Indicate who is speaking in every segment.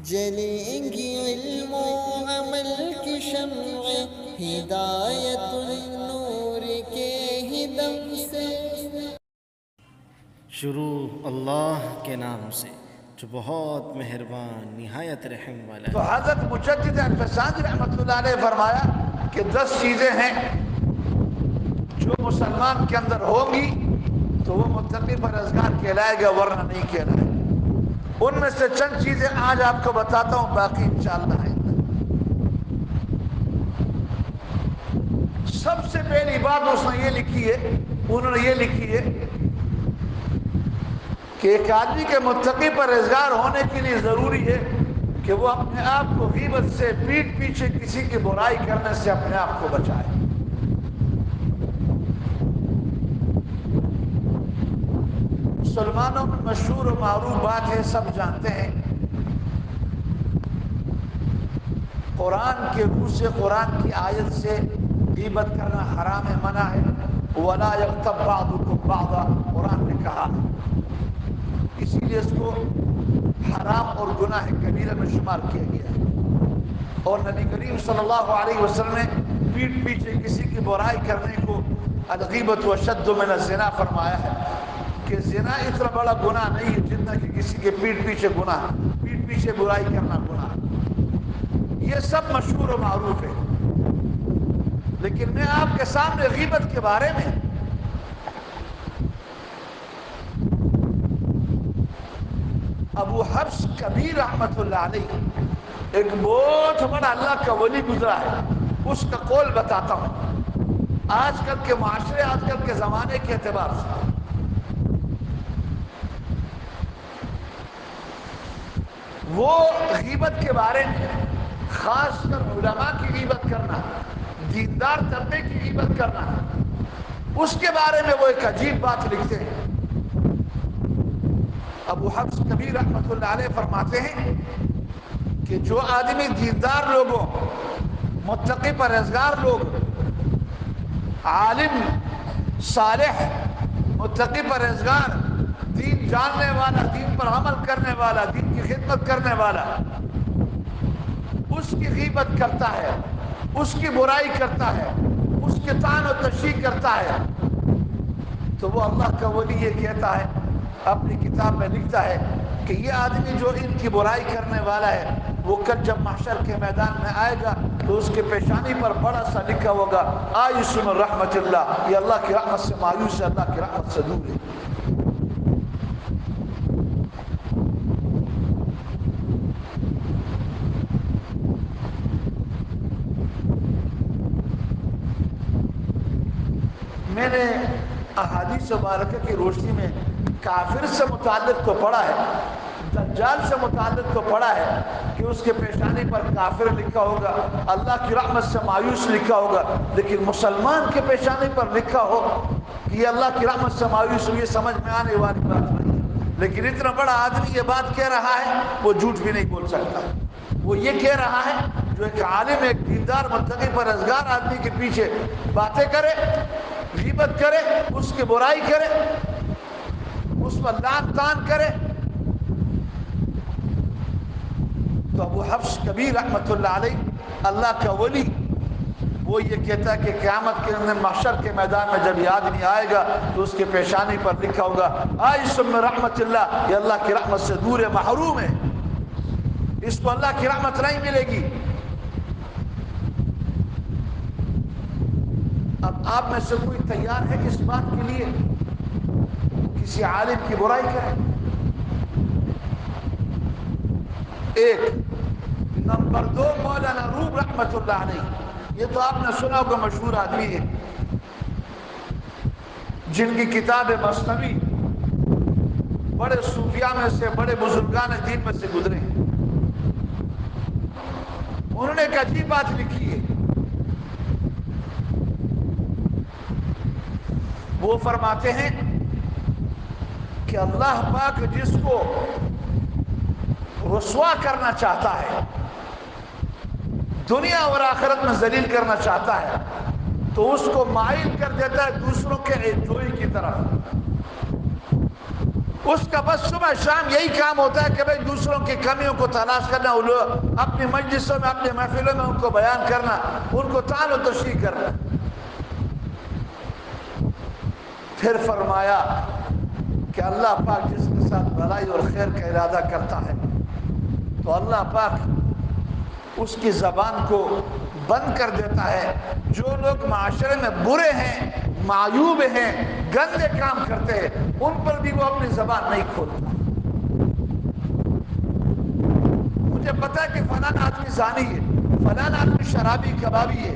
Speaker 1: جلیں گی علم و عمل کی شمع ہدایت النور کے ہی دم سے۔
Speaker 2: شروع اللہ کے نام سے جو بہت مہربان نہایت رحم والا
Speaker 3: تو
Speaker 2: ہے۔
Speaker 3: حضرت مجدد الفسانی رحمۃ اللہ علیہ فرمایا کہ 10 چیزیں ہیں جو مسلمان کے اندر ہوں گی تو وہ متقی پرہیزگار کہلائے گا، ورنہ نہیں کہلائے گا۔ ان میں سے چند چیزیں آج آپ کو بتاتا ہوں، باقی انشاءاللہ ہے۔ سب سے پہلی بات انہوں نے یہ لکھی ہے کہ ایک آدمی کے متقی پرہیزگار ہونے کے لیے ضروری ہے کہ وہ اپنے آپ کو غیبت سے، پیٹھ پیچھے کسی کی برائی کرنے سے اپنے آپ کو بچائے۔ مسلمانوں میں مشہور و معروف بات ہے، سب جانتے ہیں، قرآن کے روح سے، قرآن کی آیت سے غیبت کرنا حرام ہے، منع ہے۔ وَلَا يَغْتَبْ بَعْضُكُمْ بَعْضًا، قرآن نے کہا ہے، اسی لیے اس کو حرام اور گناہ کبیرہ میں شمار کیا گیا ہے۔ اور نبی کریم صلی اللہ علیہ وسلم نے پیٹھ پیچھے کسی کی برائی کرنے کو الغیبۃ اشد من الزنا فرمایا ہے کہ زنا اتنا بڑا گناہ نہیں ہے جتنا کہ کسی کے پیٹھ پیچھے برائی کرنا گناہ ہے۔ یہ سب مشہور و معروف ہے، لیکن میں آپ کے سامنے غیبت کے بارے میں ابو حفص کبیر رحمۃ اللہ علیہ، ایک بہت بڑا اللہ کا ولی گزرا ہے، اس کا قول بتاتا ہوں آج کل کے معاشرے، آج کل کے زمانے کے اعتبار سے۔ وہ غیبت کے بارے میں، خاص کر علماء کی غیبت کرنا، دیندار طبقے کی غیبت کرنا، اس کے بارے میں وہ ایک عجیب بات لکھتے ہیں۔ ابو حفص کبیر رحمۃ اللہ علیہ فرماتے ہیں کہ جو آدمی دیندار لوگوں، متقی پرہیزگار لوگ، عالم صالح، متقی پرہیزگار، دین جاننے والا، دین پر عمل کرنے والا، دین کی خدمت کرنے والا، اس کی غیبت کرتا ہے، اس کی برائی کرتا ہے، اس کی طعن و تشریح کرتا ہے، تو وہ اللہ کا ولی یہ کہتا ہے، اپنی کتاب میں لکھتا ہے کہ یہ آدمی جو ان کی برائی کرنے والا ہے، وہ کل جب محشر کے میدان میں آئے گا تو اس کے پیشانی پر بڑا سا لکھا ہوگا آئس من رحمت اللہ، یہ اللہ کی رحمت سے مایوس ہے، اللہ کی رحمت سے دور ہے۔ میں نے احادیث مبارکہ کی روشنی میں کافر سے متعلق تو پڑھا ہے، دجال سے متعلق تو پڑھا ہے کہ اس کے پیشانی پر کافر لکھا ہوگا، اللہ کی رحمت سے مایوس لکھا ہوگا، لیکن مسلمان کے پیشانی پر لکھا ہو کہ یہ اللہ کی رحمت سے مایوس ہو، یہ سمجھ میں آنے والی بات نہیں ہے۔ لیکن اتنا بڑا آدمی یہ بات کہہ رہا ہے، وہ جھوٹ بھی نہیں بول سکتا۔ وہ یہ کہہ رہا ہے، جو ایک عالم، ایک دیندار، متقی پرہیزگار آدمی کے پیچھے باتیں کرے، غیبت کرے، اس کی برائی کرے، اس پر لعن طعن کرے، تو ابو حفص کبیر رحمۃ اللہ علیہ، اللہ کا ولی، وہ یہ کہتا ہے کہ قیامت کے دن محشر کے میدان میں جب یہ آدمی آئے گا تو اس کے پیشانی پر لکھا ہوگا آئس من رحمت اللہ، یہ اللہ کی رحمت سے دور ہے، محروم ہے، اس کو اللہ کی رحمت نہیں ملے گی۔ اب آپ میں سے کوئی تیار ہے اس بات کے لیے کسی عالم کی برائی کرے؟ ایک نمبر 2، مولانا روم رحمت اللہ علیہ، یہ تو آپ نے سنا ہوگا، مشہور آدمی ہے، جن کی کتاب مثنوی بڑے صوفیاء میں سے، بڑے بزرگان دین میں سے گزرے ہیں۔ انہوں نے ایک عجیب بات لکھی ہے، وہ فرماتے ہیں کہ اللہ پاک جس کو رسوا کرنا چاہتا ہے، دنیا اور آخرت میں ذلیل کرنا چاہتا ہے، تو اس کو مائل کر دیتا ہے دوسروں کے عیبجوئی کی طرف۔ اس کا بس صبح شام یہی کام ہوتا ہے کہ بھئی دوسروں کی کمیوں کو تلاش کرنا، اپنی مجلسوں میں اپنی محفلوں میں ان کو بیان کرنا، ان کو طعن و تشریح کرنا۔ پھر فرمایا کہ اللہ پاک جس کے ساتھ بھلائی اور خیر کا ارادہ کرتا ہے تو اللہ پاک اس کی زبان کو بند کر دیتا ہے۔ جو لوگ معاشرے میں برے ہیں، معیوب ہیں، گندے کام کرتے ہیں، ان پر بھی وہ اپنی زبان نہیں کھولتا۔ مجھے پتا ہے کہ فلاں آدمی زانی ہے، فلاں آدمی شرابی کبابی ہے،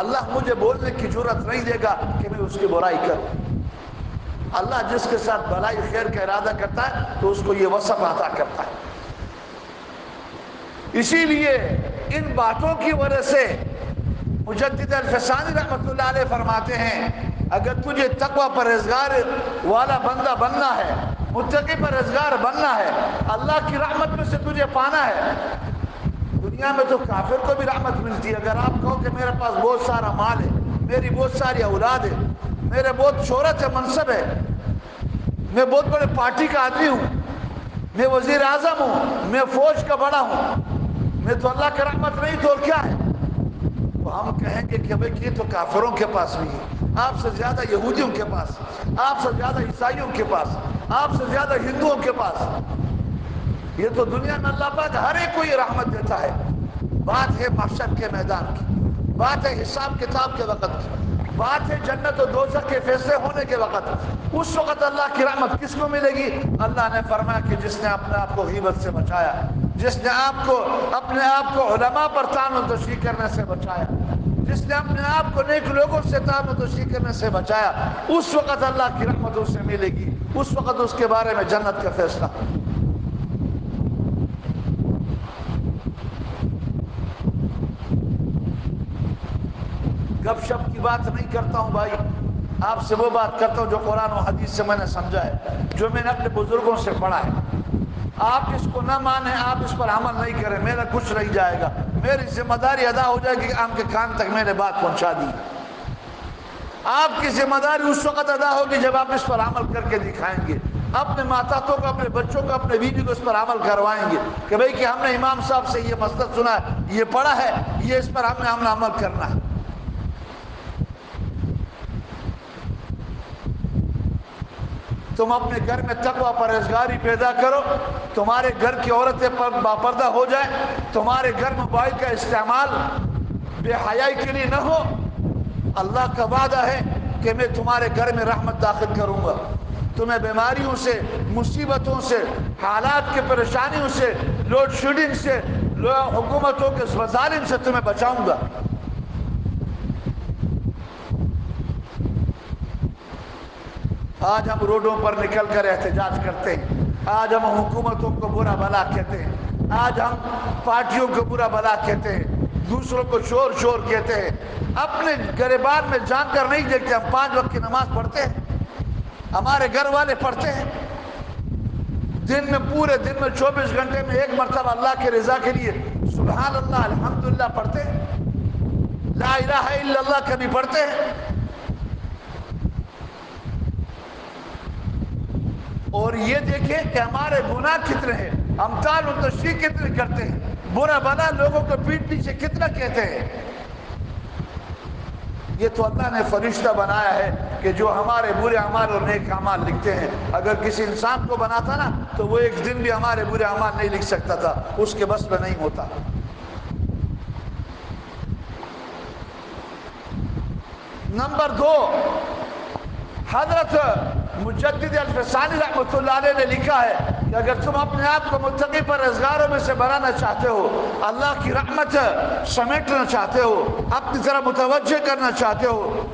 Speaker 3: اللہ مجھے بولنے کی جرأت نہیں دے گا کہ میں اس کی برائی کروں۔ اللہ جس کے ساتھ بھلائی خیر کا ارادہ کرتا ہے تو اس کو یہ وصف عطا کرتا ہے۔ اسی لیے ان باتوں کی وجہ سے مجدد الفسانی رحمۃ اللہ علیہ فرماتے ہیں اگر تجھے تقوی پرہیزگار والا بندہ بننا ہے، متقی پرہیزگار بننا ہے، اللہ کی رحمت میں سے تجھے پانا ہے۔ دنیا میں تو کافر کو بھی رحمت ملتی ہے۔ اگر آپ کہو کہ میرے پاس بہت سارا مال ہے، میری بہت ساری اولاد ہے، میرے بہت شہرت ہے، منصب ہے، میں بہت بڑے پارٹی کا آدمی ہوں، میں وزیر اعظم ہوں، میں فوج کا بڑا ہوں، میں تو اللہ کی رحمت نہیں تو اور کیا ہے؟ تو ہم کہیں گے کہ بھئی یہ تو کافروں کے پاس بھی ہے، آپ سے زیادہ یہودیوں کے پاس، آپ سے زیادہ عیسائیوں کے پاس، آپ سے زیادہ ہندوؤں کے پاس۔ یہ تو دنیا میں اللہ پاک ہر ایک کو یہ رحمت دیتا ہے۔ بات ہے محشر کے میدان کی، بات ہے حساب کتاب کے وقت کی، بات ہے جنت و دوزخ کے فیصلے ہونے کے وقت۔ اس وقت اللہ کی رحمت کس کو ملے گی؟ اللہ نے فرمایا کہ جس نے اپنے آپ کو غیبت سے بچایا، جس نے اپنے آپ کو علماء پر طعن و تشریح کرنے سے بچایا، جس نے اپنے آپ کو نیک لوگوں سے طعن و تشریح کرنے سے بچایا، اس وقت اللہ کی رحمت اس سے ملے گی، اس وقت اس کے بارے میں جنت کا فیصلہ۔ گپ شپ کی بات نہیں کرتا ہوں بھائی، آپ سے وہ بات کرتا ہوں جو قرآن و حدیث سے میں نے سمجھا ہے، جو میں نے اپنے بزرگوں سے پڑھا ہے۔ آپ اس کو نہ مانیں، آپ اس پر عمل نہیں کریں، میرا کچھ نہیں جائے گا، میری ذمہ داری ادا ہو جائے گی کہ آپ کے کان تک میں نے بات پہنچا دی۔ آپ کی ذمہ داری اس وقت ادا ہوگی جب آپ اس پر عمل کر کے دکھائیں گے، اپنے ماتحتوں کو، اپنے بچوں کو، اپنے بیوی کو اس پر عمل کروائیں گے کہ بھئی کہ ہم نے امام صاحب سے یہ مسئلہ سنا ہے، یہ پڑھا ہے، یہ اس پر ہم نے عمل کرنا ہے۔ تم اپنے گھر میں تقوی پرہیزگاری پیدا کرو، تمہارے گھر کی عورتیں باپردہ ہو جائیں، تمہارے گھر موبائل کا استعمال بے حیائی کے لیے نہ ہو۔ اللہ کا وعدہ ہے کہ میں تمہارے گھر میں رحمت داخل کروں گا، تمہیں بیماریوں سے، مصیبتوں سے، حالات کی پریشانیوں سے، لوڈ شیڈنگ سے، حکومتوں کے ظالم سے تمہیں بچاؤں گا۔ آج ہم روڈوں پر نکل کر احتجاج کرتے ہیں، آج ہم حکومتوں کو برا بھلا کہتے ہیں، آج ہم پارٹیوں کو برا بھلا کہتے ہیں، دوسروں کو شور شور کہتے ہیں، اپنے گریبان میں جان کر نہیں دیکھتے۔ ہم 5 وقت کی نماز پڑھتے ہیں، ہمارے گھر والے پڑھتے ہیں، دن میں پورے دن میں 24 گھنٹے میں ایک مرتبہ اللہ کے رضا کے لیے سبحان اللہ الحمدللہ پڑھتے ہیں، لا الہ الا اللہ کبھی پڑھتے ہیں؟ اور یہ دیکھیں کہ ہمارے گناہ کتنے ہیں، ہم طعن و تشریح کتنے کرتے ہیں، برا بھلا لوگوں کو پیٹ پیچھے کتنا کہتے ہیں۔ یہ تو اللہ نے فرشتہ بنایا ہے کہ جو ہمارے برے اعمال اور نیک اعمال لکھتے ہیں۔ اگر کسی انسان کو بناتا نا تو وہ ایک دن بھی ہمارے برے اعمال نہیں لکھ سکتا تھا، اس کے بس میں نہیں ہوتا۔ نمبر 2، حضرت مجدد الفسانی رحمۃ اللہ علیہ نے لکھا ہے کہ اگر تم اپنے آپ کو متقی پرہیزگاروں میں سے بنانا چاہتے ہو، اللہ کی رحمت سمیٹنا چاہتے ہو، اپنی طرح متوجہ کرنا چاہتے ہو،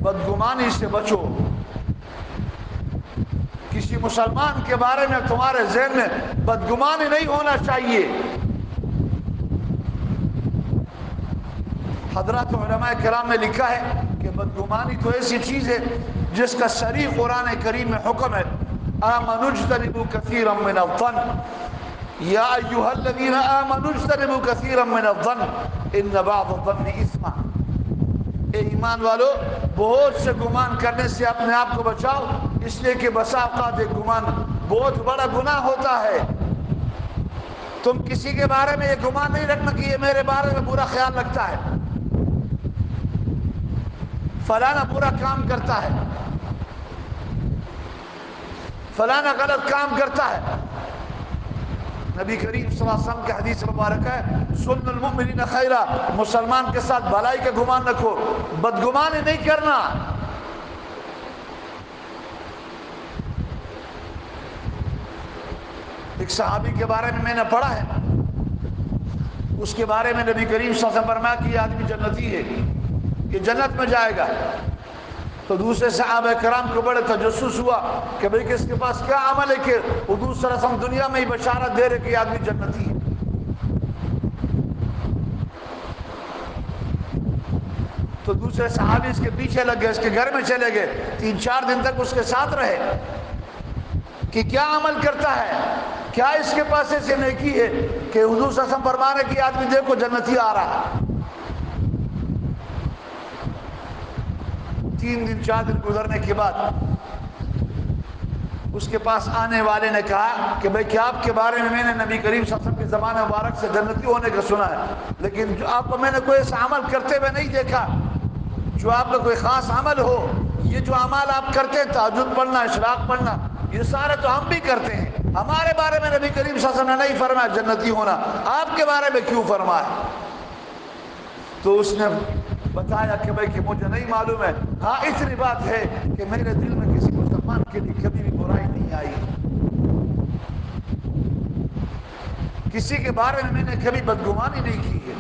Speaker 3: بدگمانی سے بچو۔ کسی مسلمان کے بارے میں تمہارے ذہن میں بدگمانی نہیں ہونا چاہیے۔ حضرات علماء کرام نے لکھا ہے کہ بدگمانی تو ایسی چیز ہے جس کا صریح قرآن کریم میں حکم ہے، آمنوا اجتنبوا کثیرا من الظن، یا ایھا الذین آمنوا اجتنبوا کثیرا من الظن ان بعض الظن اثم۔ اے ایمان والو، بہت سے گمان کرنے سے اپنے آپ کو بچاؤ، اس لیے کہ بسا اوقات ایک گمان بہت بڑا گناہ ہوتا ہے. تم کسی کے بارے میں یہ گمان نہیں رکھنا کہ یہ میرے بارے میں برا خیال رکھتا ہے، فلانا برا کام کرتا ہے، فلانا غلط کام کرتا ہے. نبی کریم صلی اللہ علیہ وسلم کے حدیث مبارک ہے سن المؤمنین خیرا، مسلمان کے ساتھ بھلائی کا گمان رکھو، بدگمانی نہیں کرنا. ایک صحابی کے بارے میں نے پڑھا ہے، اس کے بارے میں نبی کریم صلی اللہ علیہ وسلم فرمایا کہ یہ آدمی جنتی ہے، یہ جنت میں جائے گا. تو دوسرے صحابہ کرام کو بڑے تجسس ہوا کہ بھئی کس کے پاس کیا عمل ہے کہ حضور صلی اللہ علیہ وسلم دنیا میں ہی بشارت دے رہے کہ یہ آدمی جنتی ہے. تو دوسرے صحابی اس کے پیچھے لگ گئے، اس کے گھر میں چلے گئے، 3-4 دن تک اس کے ساتھ رہے کہ کیا عمل کرتا ہے، کیا اس کے پاس ایسی نیکی ہے کہ حضور صلی اللہ علیہ وسلم فرما رہے کہ آدمی دیکھو جنتی آ رہا ہے. 3 دن 4 دن گزرنے کے بعد اس کے پاس آنے والے نے کہا کہ بھئی کیا آپ کے بارے میں نے نبی کریم صلی اللہ علیہ وسلم کی زبان مبارک سے جنتی ہونے کا سنا ہے، لیکن جو آپ کو میں نے کوئی ایسا عمل کرتے ہوئے نہیں دیکھا جو آپ کا کوئی خاص عمل ہو. یہ جو عمل آپ کرتے ہیں تہجد پڑھنا، اشراق پڑھنا، یہ سارے تو ہم بھی کرتے ہیں. ہمارے بارے میں نبی کریم صلی اللہ علیہ وسلم نے نہیں فرمایا جنتی ہونا، آپ کے بارے میں کیوں فرمایا؟ تو اس نے بتایا کہ بھئی کہ مجھے نہیں معلوم ہے، ہاں اتنی بات ہے کہ میرے دل میں کسی مسلمان کے لیے کبھی بھی برائی نہیں آئی، کسی کے بارے میں نے کبھی بدگمانی نہیں کی ہے.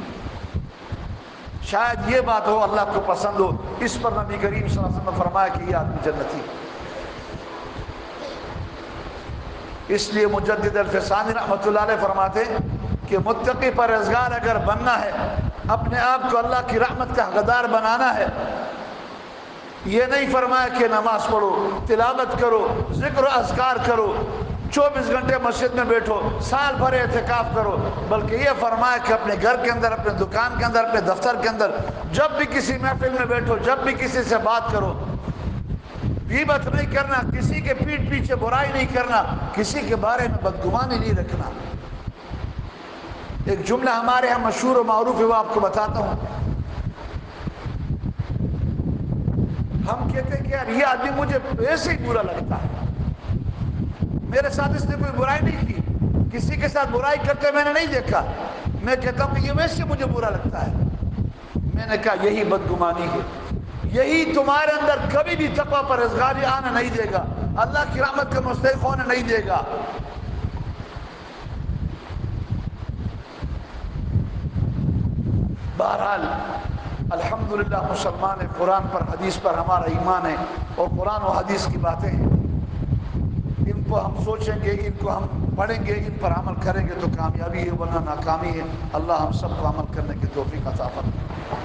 Speaker 3: شاید یہ بات ہو اللہ کو پسند ہو. اس پر نبی کریم صلی اللہ علیہ وسلم نے فرمایا کہ یہ آدمی جنتی ہے. اس لیے مجدد الفسانی رحمۃ اللہ علیہ فرماتے ہیں کہ متقی پرہیزگار اگر بننا ہے، اپنے آپ کو اللہ کی رحمت کا حقدار بنانا ہے، یہ نہیں فرمایا کہ نماز پڑھو، تلاوت کرو، ذکر و اذکار کرو، 24 گھنٹے مسجد میں بیٹھو، سال بھر اعتکاف کرو، بلکہ یہ فرمایا کہ اپنے گھر کے اندر، اپنے دکان کے اندر، اپنے دفتر کے اندر جب بھی کسی محفل میں بیٹھو، جب بھی کسی سے بات کرو، غیبت نہیں کرنا، کسی کے پیٹھ پیچھے برائی نہیں کرنا، کسی کے بارے میں بدگمانی نہیں رکھنا. ایک جملہ ہمارے ہاں مشہور و معروف ہے، وہ آپ کو بتاتا ہوں. ہم کہتے ہیں کہ یار یہ آدمی مجھے ایسے ہی برا لگتا ہے، میرے ساتھ اس نے کوئی برائی نہیں کی، کسی کے ساتھ برائی کرتے میں نے نہیں دیکھا، میں کہتا ہوں کہ یہ ویسے مجھے برا لگتا ہے. میں نے کہا یہی بدگمانی ہے، یہی تمہارے اندر کبھی بھی تقویٰ پرہیزگاری آنا نہیں دے گا، اللہ کی رحمت کا مستحق ہونا نہیں دے گا. بہرحال الحمدللہ مسلمان ہے، قرآن پر حدیث پر ہمارا ایمان ہے، اور قرآن و حدیث کی باتیں ہیں، ان کو ہم سوچیں گے، ان کو ہم پڑھیں گے، ان پر عمل کریں گے تو کامیابی ہے ورنہ ناکامی ہے. اللہ ہم سب کو عمل کرنے کی توفیق عطا فرمائے.